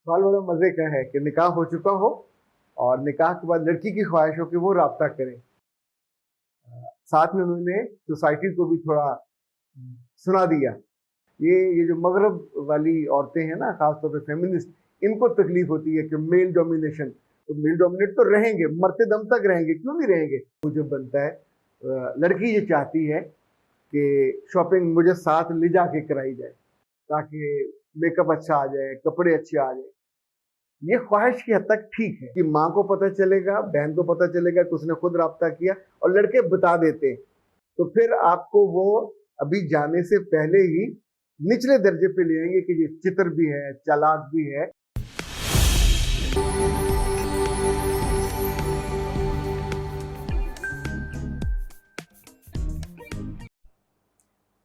सवाल बड़ा मजे का है कि निकाह हो चुका हो और निकाह के बाद लड़की की ख्वाहिश हो कि वो राब्ता करे। साथ में उन्होंने सोसाइटी को भी थोड़ा सुना दिया। ये जो मगरब वाली औरतें हैं ना, खासतौर पे फेमिनिस्ट, इनको तकलीफ होती है कि मेल डोमिनेशन। तो मेल डोमिनेट तो रहेंगे, मरते दम तक रहेंगे, क्यों नहीं रहेंगे। मुझे बनता है, लड़की ये चाहती है कि शॉपिंग मुझे साथ ले जाके कराई जाए ताकि मेकअप अच्छा आ जाए, कपड़े अच्छे आ जाए। ये ख्वाहिश की हद तक ठीक है कि माँ को पता चलेगा, बहन को पता चलेगा कि उसने खुद राब्ता किया, और लड़के बता देते हैं, तो फिर आपको वो अभी जाने से पहले ही निचले दर्जे पे ले आएंगे कि ये चित्र भी है, चालाक भी है।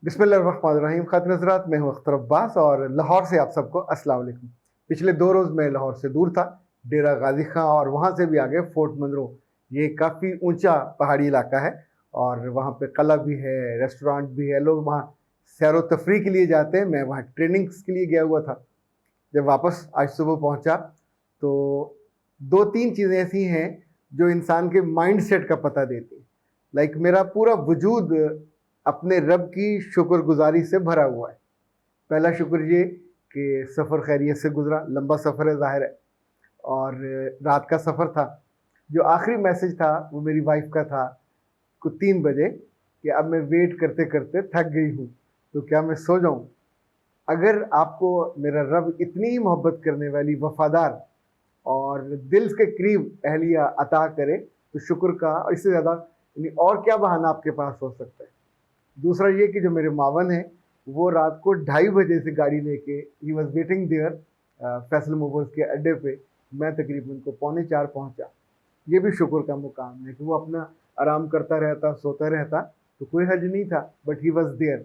बिस्मिल्लाहिर्रहमानिर्रहीम। खातिन हज़रात, मैं हूँ अख्तर अब्बास और लाहौर से आप सबको अस्सलाम वालेकुम। पिछले 2 रोज़ मैं लाहौर से दूर था, डेरा गाजी खां, और वहाँ से भी आगे फोर्ट मनरो। ये काफ़ी ऊंचा पहाड़ी इलाका है और वहाँ पे कला भी है, रेस्टोरेंट भी है, लोग वहाँ सैर व तफरी के लिए जाते हैं। मैं वहाँ ट्रेनिंग्स के लिए गया हुआ था। जब वापस आज सुबह पहुँचा तो 2-3 चीज़ें ऐसी हैं जो इंसान के माइंड सेट का पता देती हैं। लाइक मेरा पूरा वजूद अपने रब की शुक्रगुजारी से भरा हुआ है। पहला शुक्र ये कि सफ़र खैरियत से गुजरा, लंबा सफ़र है ज़ाहिर है, और रात का सफ़र था। जो आखिरी मैसेज था वो मेरी वाइफ का था कुछ 3 बजे कि अब मैं वेट करते करते थक गई हूँ, तो क्या मैं सो जाऊँ। अगर आपको मेरा रब इतनी ही मोहब्बत करने वाली, वफादार और दिल के करीब अहलिया अता करे तो शुक्र का और इससे ज़्यादा और क्या बहाना आपके पास हो सकता है। दूसरा ये कि जो मेरे मावन हैं वो रात को 2:30 बजे से गाड़ी लेके, he was waiting there Faisal Movers के अड्डे पे। मैं तकरीबन उनको 3:45 पहुंचा। ये भी शुक्र का मुकाम है कि वो अपना आराम करता रहता, सोता रहता, तो कोई हर्ज नहीं था, बट ही वॉज देयर।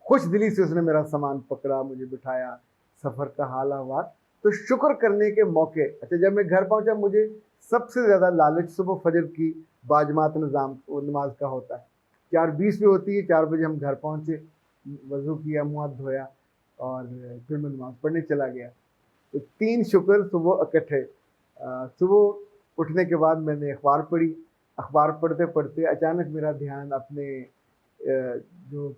खुश दिली से उसने मेरा सामान पकड़ा, मुझे बिठाया, सफ़र का हाल अहवाल, तो शुक्र करने के मौके। अच्छा, जब मैं घर पहुंचा मुझे सबसे ज़्यादा लालच सुबह फजर की बाजमात निज़ाम नमाज का होता है। 4:20 पे होती है, 4 बजे हम घर पहुंचे, वज़ू किया, मुँह हाथ धोया और फिर मैं नमाज पढ़ने चला गया। तो 3 शुक्र सुबह इकट्ठे। सुबह उठने के बाद मैंने अखबार पढ़ी। अखबार पढ़ते पढ़ते अचानक मेरा ध्यान अपने जो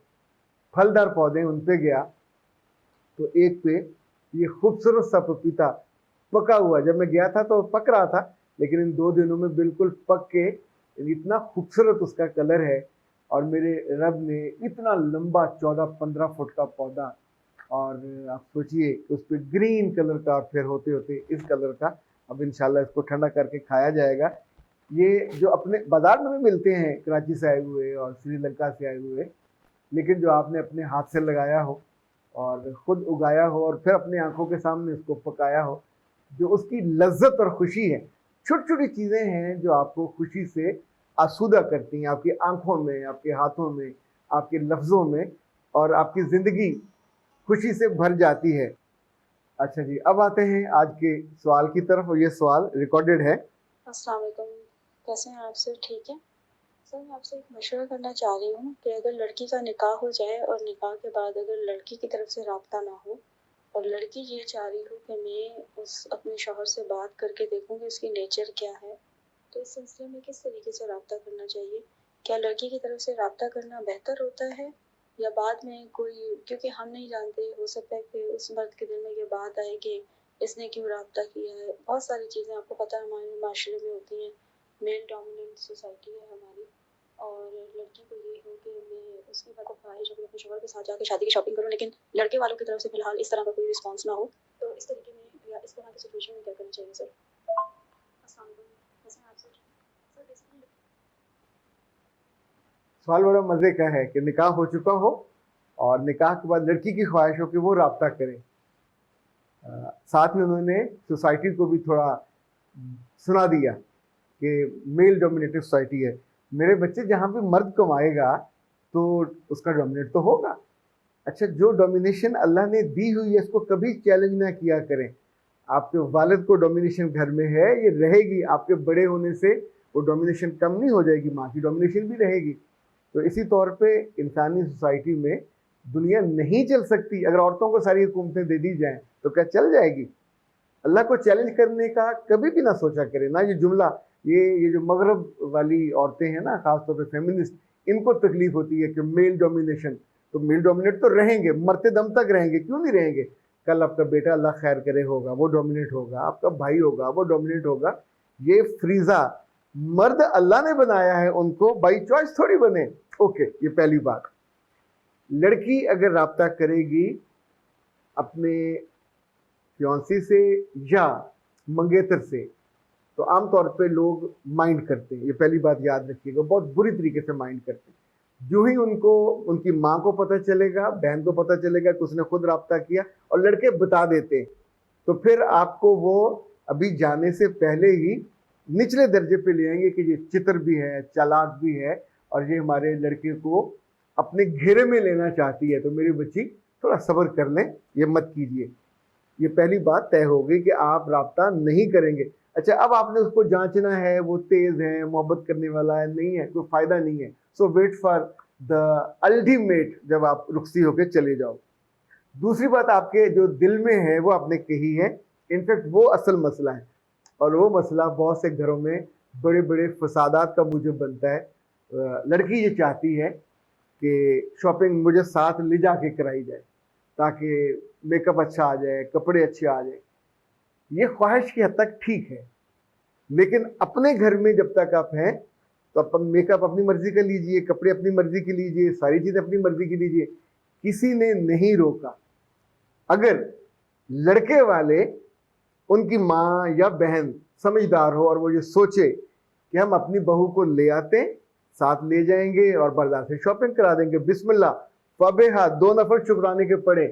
फलदार पौधे हैं उन पे गया। तो एक पे ये खूबसूरत सा पपीता पका हुआ, जब मैं गया था तो पक रहा था, लेकिन इन 2 दिनों में बिल्कुल पक के इतना खूबसूरत उसका कलर है। और मेरे रब ने इतना लंबा 14-15 फुट का पौधा, और आप सोचिए उस पर ग्रीन कलर का, फिर होते होते इस कलर का। अब इंशाल्लाह इसको ठंडा करके खाया जाएगा। ये जो अपने बाजार में भी मिलते हैं, कराची से आए हुए और श्रीलंका से आए हुए, लेकिन जो आपने अपने हाथ से लगाया हो और ख़ुद उगाया हो और फिर अपनी आंखों के सामने उसको पकाया हो, जो उसकी लज्जत और खुशी है। छोटी छोटी चीज़ें हैं जो आपको खुशी से आसूदा करती हैं, आपकी आंखों में, आपके हाथों में, आपके लफ्ज़ों में, और आपकी ज़िंदगी खुशी से भर जाती है। अच्छा जी, अब आते हैं आज के सवाल की तरफ, और ये सवाल रिकॉर्डेड है। अस्सलाम वालेकुम, कैसे हैं आप सर? ठीक है सर, मैं आपसे एक मशवरा करना चाह रही हूँ कि अगर लड़की का निकाह हो जाए और निकाह के बाद अगर लड़की की तरफ से राब्ता ना हो और लड़की ये चाह रही हो कि मैं उस अपने शौहर से बात करके देखूँ कि उसकी नेचर क्या है, तो इस सिलसिले में किस तरीके से राब्ता करना चाहिए? क्या लड़की की तरफ से राब्ता करना बेहतर होता है या बाद में कोई, क्योंकि हम नहीं जानते, हो सकता है कि उस मर्द के दिल में ये बात आए कि इसने क्यों राब्ता किया है। बहुत सारी चीज़ें आपको पता है हमारे माशरे में होती हैं, मेल डोमिनेंट सोसाइटी है हमारी, और लड़की को ये हो कि मैं उसकी मतलब ख्वाहिश हो कि अपने शौहर के साथ जाके शादी की शॉपिंग करूँ, लेकिन लड़के वालों की तरफ से फिलहाल इस तरह का कोई रिस्पॉन्स ना हो, तो इस तरीके में या इस तरह की सिचुएशन में क्या करना चाहिए सर? अस्सलाम वालेकुम, कैसे हैं आप सर? सर बेसिकली सवाल बड़ा मज़े का है कि निकाह हो चुका हो और निकाह के बाद लड़की की ख्वाहिश हो कि वो राब्ता करे। साथ में उन्होंने सोसाइटी को भी थोड़ा सुना दिया कि मेल डोमिनेटेड सोसाइटी है। मेरे बच्चे, जहाँ भी मर्द कमाएगा तो उसका डोमिनेट तो होगा। अच्छा, जो डोमिनेशन अल्लाह ने दी हुई है इसको कभी चैलेंज ना किया करें। आपके वालिद को डोमिनेशन घर में है, ये रहेगी। आपके बड़े होने से वो डोमिनेशन कम नहीं हो जाएगी, माँ की डोमिनेशन भी रहेगी। तो इसी तौर पे इंसानी सोसाइटी में दुनिया नहीं चल सकती। अगर औरतों को सारी हुकूमतें दे दी जाएं तो क्या चल जाएगी? अल्लाह को चैलेंज करने का कभी भी ना सोचा करें ना। ये जुमला, ये जो मगरब वाली औरतें हैं ना, खासतौर पे फेमिनिस्ट, इनको तकलीफ होती है कि मेल डोमिनेशन। तो मेल डोमिनेट तो रहेंगे, मरते दम तक रहेंगे, क्यों नहीं रहेंगे। कल आपका बेटा अल्लाह खैर करे होगा, वो डोमिनेट होगा, आपका भाई होगा, वो डोमिनेट होगा। ये फ्रीजा मर्द अल्लाह ने बनाया है, उनको बाई चॉइस थोड़ी बने। ओके, ये पहली बात। लड़की अगर राब्ता करेगी अपने फियांसी से या मंगेतर से, तो आमतौर पे लोग माइंड करते हैं। ये पहली बात याद रखिएगा, बहुत बुरी तरीके से माइंड करते हैं। जो ही उनको, उनकी माँ को पता चलेगा, बहन को पता चलेगा कि उसने खुद राब्ता किया, और लड़के बता देते हैं, तो फिर आपको वो अभी जाने से पहले ही निचले दर्जे पे ले आएंगे कि ये चित्र भी है, चालाक भी है, और ये हमारे लड़के को अपने घेरे में लेना चाहती है। तो मेरी बच्ची थोड़ा सब्र कर लें, ये मत कीजिए। ये पहली बात तय हो गई कि आप राब्ता नहीं करेंगे। अच्छा, अब आपने उसको जांचना है, वो तेज है, मोहब्बत करने वाला है, नहीं है, कोई फायदा नहीं है। सो वेट फॉर द अल्टीमेट, जब आप रुखसी होकर चले जाओ। दूसरी बात आपके जो दिल में है वो आपने कही है, इनफैक्ट वो असल मसला है, और वो मसला बहुत से घरों में बड़े बड़े फसादात का मूजब बनता है। लड़की ये चाहती है कि शॉपिंग मुझे साथ ले जाके कराई जाए, ताकि मेकअप अच्छा आ जाए, कपड़े अच्छे आ जाए। ये ख्वाहिश की हद तक ठीक है, लेकिन अपने घर में जब तक आप हैं तो अपन मेकअप अपनी मर्जी का लीजिए, कपड़े अपनी मर्जी के लीजिए, सारी चीज़ें अपनी मर्जी की लीजिए, किसी ने नहीं रोका। अगर लड़के वाले, उनकी माँ या बहन समझदार हो और वो ये सोचे कि हम अपनी बहू को ले आते, साथ ले जाएंगे और बाजार से शॉपिंग करा देंगे, बिस्मिल्लाह फबेहा, 2 नफर शुक्राने के पड़े,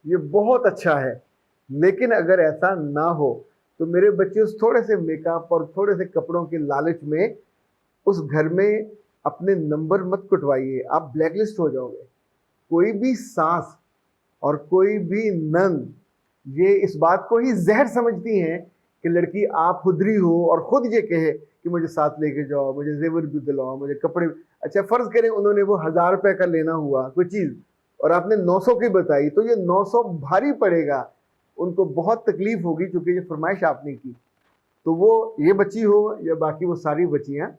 ये बहुत अच्छा है। लेकिन अगर ऐसा ना हो तो मेरे बच्चे उस थोड़े से मेकअप और थोड़े से कपड़ों के लालच में उस घर में अपने नंबर मत कुटवाइए, आप ब्लैकलिस्ट हो जाओगे। कोई भी सास और कोई भी नंद ये इस बात को ही जहर समझती हैं कि लड़की आप खुदरी हो और खुद ये कहे कि मुझे साथ लेके जाओ, मुझे जेवर भी दिलाओ, मुझे कपड़े। अच्छा, फर्ज करें उन्होंने वो 1000 रुपए का लेना हुआ कोई चीज़ और आपने 900 की बताई, तो ये 900 भारी पड़ेगा, उनको बहुत तकलीफ होगी, क्योंकि ये फरमाइश आपने की। तो वो ये बच्ची हो या बाकी वो सारी बच्चियां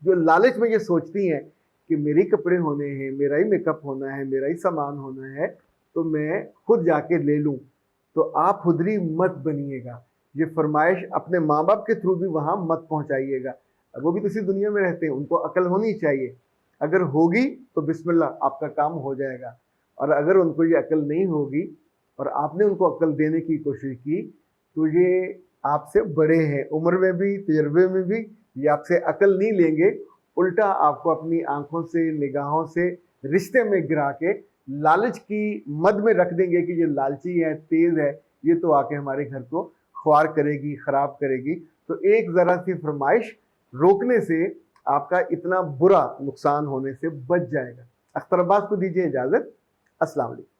जो लालच में ये सोचती हैं कि मेरे ही कपड़े होने हैं, मेरा ही मेकअप होना है, मेरा ही सामान होना है, तो मैं खुद जाके ले लूं, तो आप खुदरी मत बनिएगा। ये फरमाइश अपने माँ बाप के थ्रू भी वहाँ मत पहुँचाइएगा। वो भी तो इसी दुनिया में रहते हैं, उनको अकल होनी चाहिए। अगर होगी तो बिस्मिल्लाह, आपका काम हो जाएगा। और अगर उनको ये अकल नहीं होगी और आपने उनको अकल देने की कोशिश की, तो ये आपसे बड़े हैं, उम्र में भी, तजर्बे में भी, ये आपसे अकल नहीं लेंगे, उल्टा आपको अपनी आंखों से, निगाहों से रिश्ते में गिरा के लालच की मद में रख देंगे कि ये लालची है, तेज़ है, ये तो आके हमारे घर को ख्वार करेगी, ख़राब करेगी। तो एक ज़रा सी फरमाइश रोकने से आपका इतना बुरा नुकसान होने से बच जाएगा। अख्तर अब्बास को दीजिए इजाज़त। अस्सलाम वालेकुम।